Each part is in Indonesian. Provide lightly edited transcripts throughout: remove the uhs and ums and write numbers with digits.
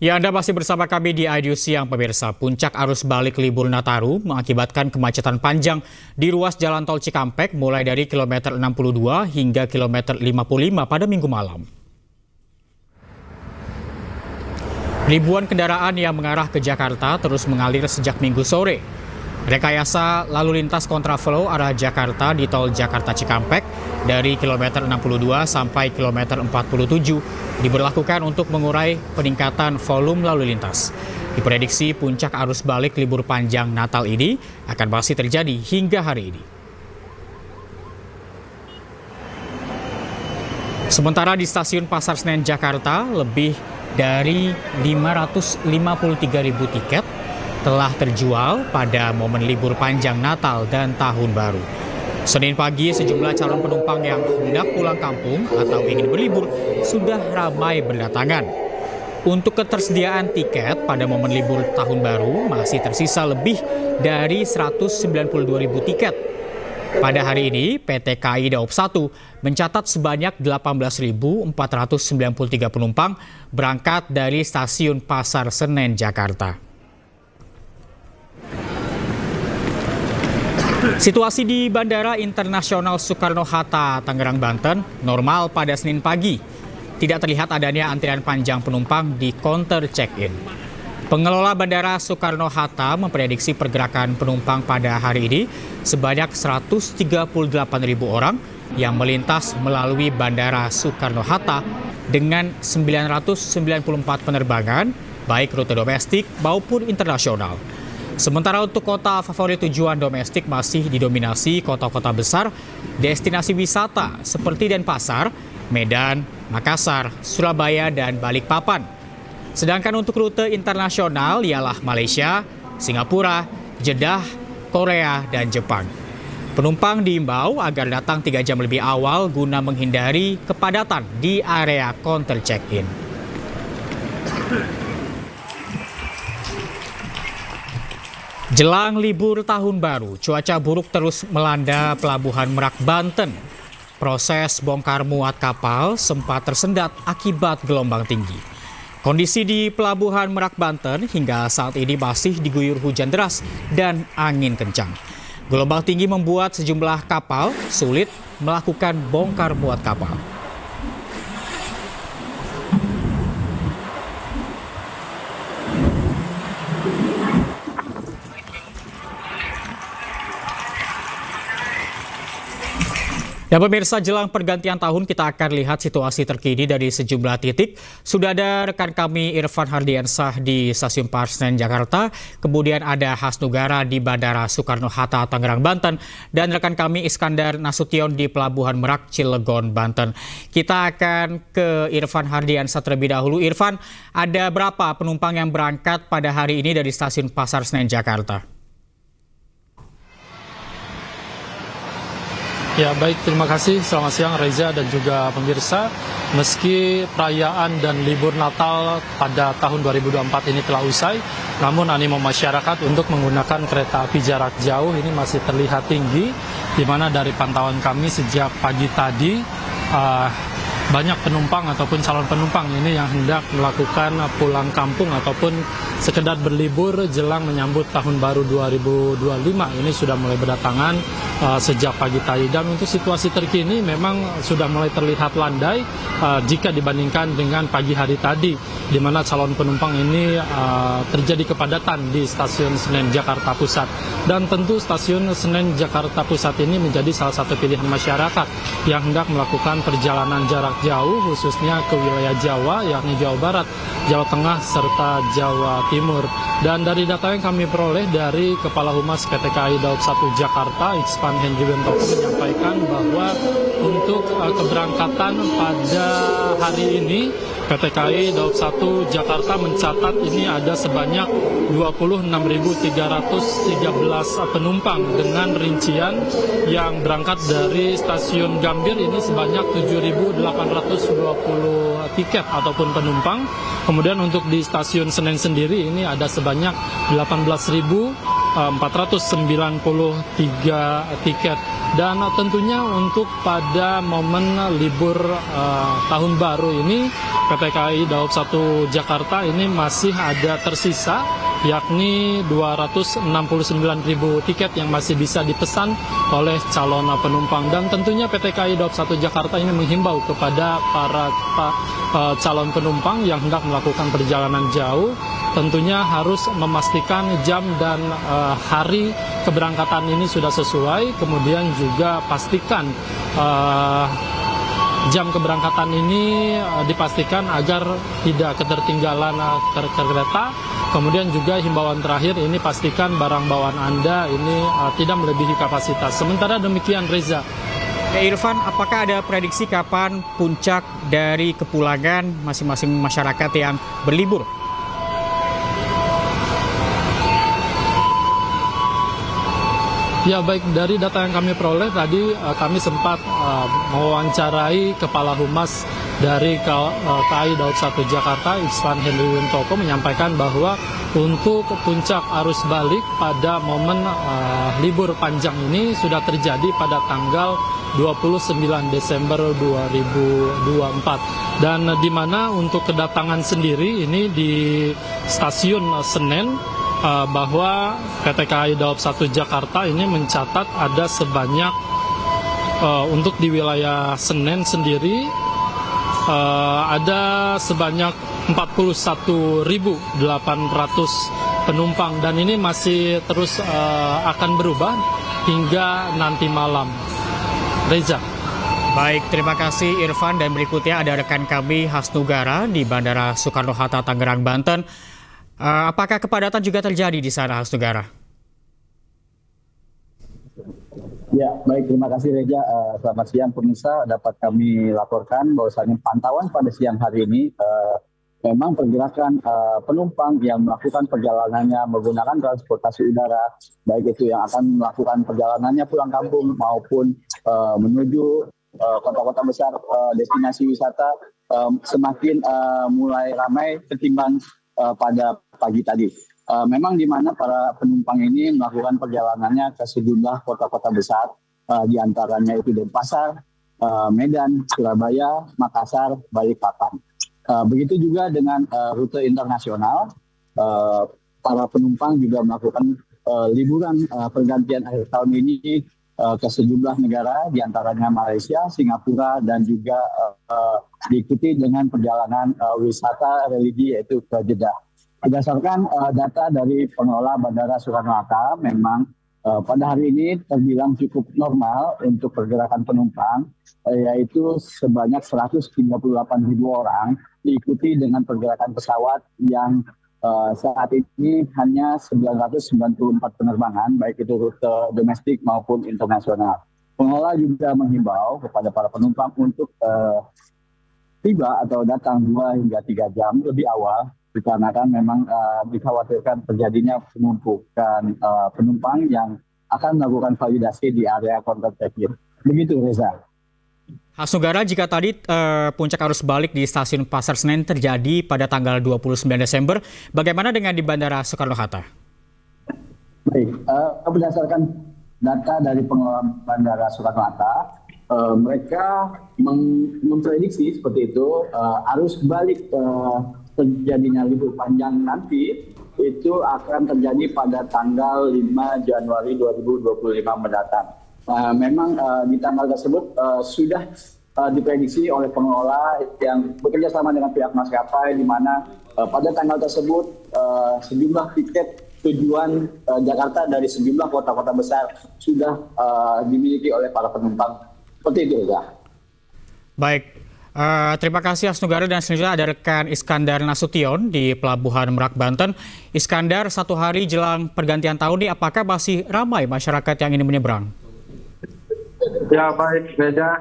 Ya, Anda masih bersama kami di IDU Siang, pemirsa. Puncak arus balik libur Nataru mengakibatkan kemacetan panjang di ruas Jalan Tol Cikampek mulai dari kilometer 62 hingga kilometer 55 pada Minggu malam. Ribuan kendaraan yang mengarah ke Jakarta terus mengalir sejak Minggu sore. Rekayasa lalu lintas kontraflow arah Jakarta di Tol Jakarta Cikampek dari kilometer 62 sampai kilometer 47 diberlakukan untuk mengurai peningkatan volume lalu lintas. Diprediksi puncak arus balik libur panjang Natal ini akan masih terjadi hingga hari ini. Sementara di stasiun Pasar Senen Jakarta, lebih dari 553.000 tiket telah terjual pada momen libur panjang Natal dan Tahun Baru. Senin pagi, sejumlah calon penumpang yang hendak pulang kampung atau ingin berlibur sudah ramai berdatangan. Untuk ketersediaan tiket pada momen libur Tahun Baru masih tersisa lebih dari 192.000 tiket. Pada hari ini, PT KAI Daob 1 mencatat sebanyak 18.493 penumpang berangkat dari stasiun Pasar Senen Jakarta. Situasi di Bandara Internasional Soekarno-Hatta, Tangerang, Banten, normal pada Senin pagi. Tidak terlihat adanya antrian panjang penumpang di counter check-in. Pengelola Bandara Soekarno-Hatta memprediksi pergerakan penumpang pada hari ini sebanyak 138.000 orang yang melintas melalui Bandara Soekarno-Hatta dengan 994 penerbangan, baik rute domestik maupun internasional. Sementara untuk kota favorit tujuan domestik masih didominasi kota-kota besar destinasi wisata seperti Denpasar, Medan, Makassar, Surabaya, dan Balikpapan. Sedangkan untuk rute internasional ialah Malaysia, Singapura, Jeddah, Korea, dan Jepang. Penumpang diimbau agar datang 3 jam lebih awal guna menghindari kepadatan di area counter check-in. Jelang libur Tahun Baru, cuaca buruk terus melanda Pelabuhan Merak, Banten. Proses bongkar muat kapal sempat tersendat akibat gelombang tinggi. Kondisi di Pelabuhan Merak, Banten hingga saat ini masih diguyur hujan deras dan angin kencang. Gelombang tinggi membuat sejumlah kapal sulit melakukan bongkar muat kapal. Ya pemirsa, jelang pergantian tahun kita akan lihat situasi terkini dari sejumlah titik. Sudah ada rekan kami Irfan Hardiansah di Stasiun Pasar Senen Jakarta, kemudian ada Hasnugara di Bandara Soekarno-Hatta Tangerang, Banten, dan rekan kami Iskandar Nasution di Pelabuhan Merak, Cilegon, Banten. Kita akan ke Irfan Hardiansah terlebih dahulu. Irfan, ada berapa penumpang yang berangkat pada hari ini dari Stasiun Pasar Senen Jakarta? Ya baik, terima kasih. Selamat siang Reza dan juga pemirsa. Meski perayaan dan libur Natal pada tahun 2024 ini telah usai, namun animo masyarakat untuk menggunakan kereta api jarak jauh ini masih terlihat tinggi, di mana dari pantauan kami sejak pagi tadi banyak penumpang ataupun calon penumpang ini yang hendak melakukan pulang kampung ataupun sekedar berlibur jelang menyambut Tahun Baru 2025 ini sudah mulai berdatangan sejak pagi tadi. Dan untuk situasi terkini memang sudah mulai terlihat landai jika dibandingkan dengan pagi hari tadi, di mana calon penumpang ini terjadi kepadatan di Stasiun Senen Jakarta Pusat. Dan tentu Stasiun Senen Jakarta Pusat ini menjadi salah satu pilihan masyarakat yang hendak melakukan perjalanan jarak jauh, khususnya ke wilayah Jawa, yakni Jawa Barat, Jawa Tengah, serta Jawa Timur. Dan dari data yang kami peroleh dari Kepala Humas PT KAI Daob 1 Jakarta, Ikspan Hendri Wentoko, menyampaikan bahwa untuk keberangkatan pada hari ini, PT KAI Daob 1 Jakarta mencatat ini ada sebanyak 26.313 penumpang dengan rincian yang berangkat dari Stasiun Gambir ini sebanyak 7.820 tiket ataupun penumpang. Kemudian untuk di Stasiun Senen sendiri ini ada sebanyak 18.493 tiket. Dan tentunya untuk pada momen libur tahun baru ini, PT KAI Daob 1 Jakarta ini masih ada tersisa, yakni 269.000 tiket yang masih bisa dipesan oleh calon penumpang. Dan tentunya PT KAI Daob 1 Jakarta ini menghimbau kepada para calon penumpang yang hendak melakukan perjalanan jauh, tentunya harus memastikan jam dan hari keberangkatan ini sudah sesuai, kemudian juga pastikan jam keberangkatan ini dipastikan agar tidak ketertinggalan kereta. Kemudian juga himbauan terakhir ini pastikan barang bawaan Anda ini tidak melebihi kapasitas. Sementara demikian, Reza. Ya, Irfan, apakah ada prediksi kapan puncak dari kepulangan masing-masing masyarakat yang berlibur? Ya, baik, dari data yang kami peroleh tadi kami sempat mewawancarai Kepala Humas dari KAI Daob 1 Jakarta, Iksvan Henry Wintoko, menyampaikan bahwa untuk puncak arus balik pada momen libur panjang ini sudah terjadi pada tanggal 29 Desember 2024. Dan di mana untuk kedatangan sendiri ini di stasiun Senen, bahwa PT KAI Daob 1 Jakarta ini mencatat ada sebanyak untuk di wilayah Senen sendiri ada sebanyak 41.800 penumpang, dan ini masih terus akan berubah hingga nanti malam. Reza. Baik, terima kasih Irfan, dan berikutnya ada rekan kami Hasnugara di Bandara Soekarno-Hatta, Tangerang, Banten. Apakah kepadatan juga terjadi di sana, Hasnugara? Ya, baik, terima kasih Reza. Selamat siang pemirsa, dapat kami laporkan bahwasannya pantauan pada siang hari ini memang pergerakan penumpang yang melakukan perjalanannya menggunakan transportasi udara, baik itu yang akan melakukan perjalanannya pulang kampung maupun menuju kota-kota besar destinasi wisata semakin mulai ramai ketimbang pada pagi tadi. Memang di mana para penumpang ini melakukan perjalanannya ke sejumlah kota-kota besar, di antaranya itu Denpasar, Medan, Surabaya, Makassar, Balikpapan. Begitu juga dengan rute internasional, para penumpang juga melakukan liburan pergantian akhir tahun ini ke sejumlah negara, di antaranya Malaysia, Singapura, dan juga diikuti dengan perjalanan wisata religi yaitu ke Jeddah. Berdasarkan data dari pengelola Bandara Soekarno-Hatta, memang pada hari ini terbilang cukup normal untuk pergerakan penumpang, yaitu sebanyak 138.000 orang, diikuti dengan pergerakan pesawat yang saat ini hanya 994 penerbangan, baik itu rute domestik maupun internasional. Pengelola juga menghimbau kepada para penumpang untuk tiba atau datang 2 hingga 3 jam lebih awal, dikarenakan memang dikhawatirkan terjadinya penumpukan penumpang yang akan melakukan validasi di area counter check-in. Begitu, Reza. Hasnugara, jika tadi puncak arus balik di stasiun Pasar Senen terjadi pada tanggal 29 Desember, bagaimana dengan di Bandara Soekarno-Hatta? Baik, berdasarkan data dari pengelola Bandara Soekarno-Hatta, mereka memprediksi seperti itu, arus balik terjadinya libur panjang nanti itu akan terjadi pada tanggal 5 Januari 2025 mendatang. Memang di tanggal tersebut sudah diprediksi oleh pengelola yang bekerja sama dengan pihak maskapai, di mana pada tanggal tersebut sejumlah tiket tujuan Jakarta dari sejumlah kota-kota besar sudah dimiliki oleh para penumpang. Seperti itu, ya. Baik. Terima kasih Hasnugara, dan selanjutnya ada rekan Iskandar Nasution di Pelabuhan Merak, Banten. Iskandar, satu hari jelang pergantian tahun ini, apakah masih ramai masyarakat yang ingin menyeberang? Ya, baik Reza,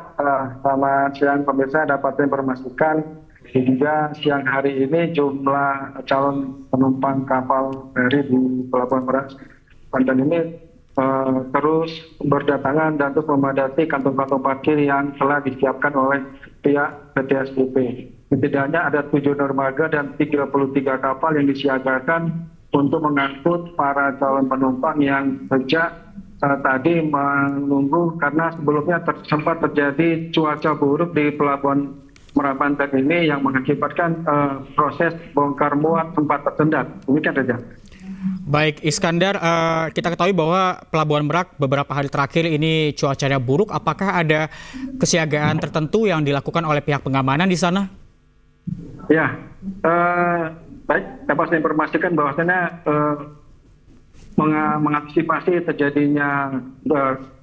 selamat siang pemirsa, dapat informasikan hingga siang hari ini jumlah calon penumpang kapal feri di Pelabuhan Merak, Banten ini terus berdatangan dan terus memadati kantong-kantong parkir yang telah disiapkan oleh pihak PT SDP. Setidaknya ada 7 dermaga dan 33 kapal yang disiagakan untuk mengangkut para calon penumpang yang sejak tadi menunggu karena sebelumnya sempat terjadi cuaca buruk di Pelabuhan Merak Banten ini yang mengakibatkan proses bongkar muat sempat tersendat. Demikian saja. Baik, Iskandar, kita ketahui bahwa Pelabuhan Merak beberapa hari terakhir ini cuacanya buruk. Apakah ada kesiagaan tertentu yang dilakukan oleh pihak pengamanan di sana? Ya, baik, dapat saya informasikan bahwasanya mengantisipasi terjadinya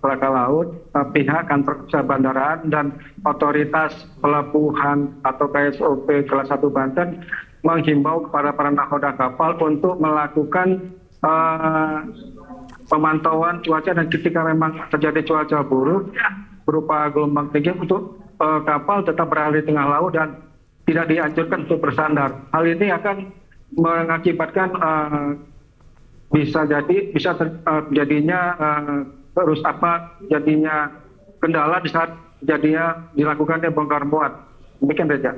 laka laut, pihak kantor pusat bandaraan dan otoritas pelabuhan atau KSOP kelas 1 Banten menghimbau kepada para nakoda kapal untuk melakukan pemantauan cuaca, dan ketika memang terjadi cuaca buruk berupa gelombang tinggi untuk kapal tetap berada di tengah laut dan tidak dianjurkan untuk bersandar. Hal ini akan mengakibatkan bisa terjadinya jadinya kendala di saat jadinya dilakukannya bongkar muat. Demikian saja.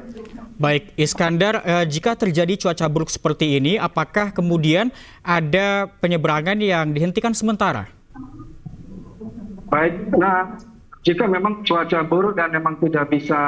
Baik, Iskandar, jika terjadi cuaca buruk seperti ini, apakah kemudian ada penyeberangan yang dihentikan sementara? Baik, nah jika memang cuaca buruk dan memang tidak bisa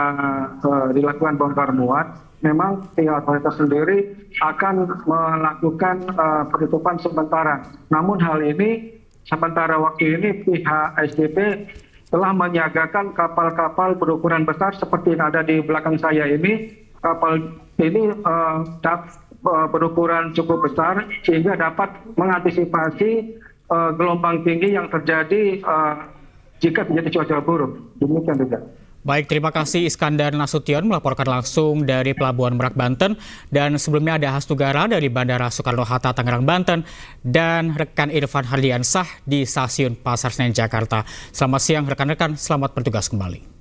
dilakukan bongkar muat, memang pihak otoritas sendiri akan melakukan penutupan sementara. Namun hal ini, sementara waktu ini pihak ASDP telah menyiagakan kapal-kapal berukuran besar seperti yang ada di belakang saya ini. Kapal ini berukuran cukup besar sehingga dapat mengantisipasi gelombang tinggi yang terjadi jika terjadi cuaca buruk. Demikian juga. Baik, terima kasih Iskandar Nasution melaporkan langsung dari Pelabuhan Merak Banten. Dan sebelumnya ada Hasnugara dari Bandara Soekarno-Hatta Tangerang, Banten. Dan rekan Irfan Hardiansah di Stasiun Pasar Senen, Jakarta. Selamat siang rekan-rekan, selamat bertugas kembali.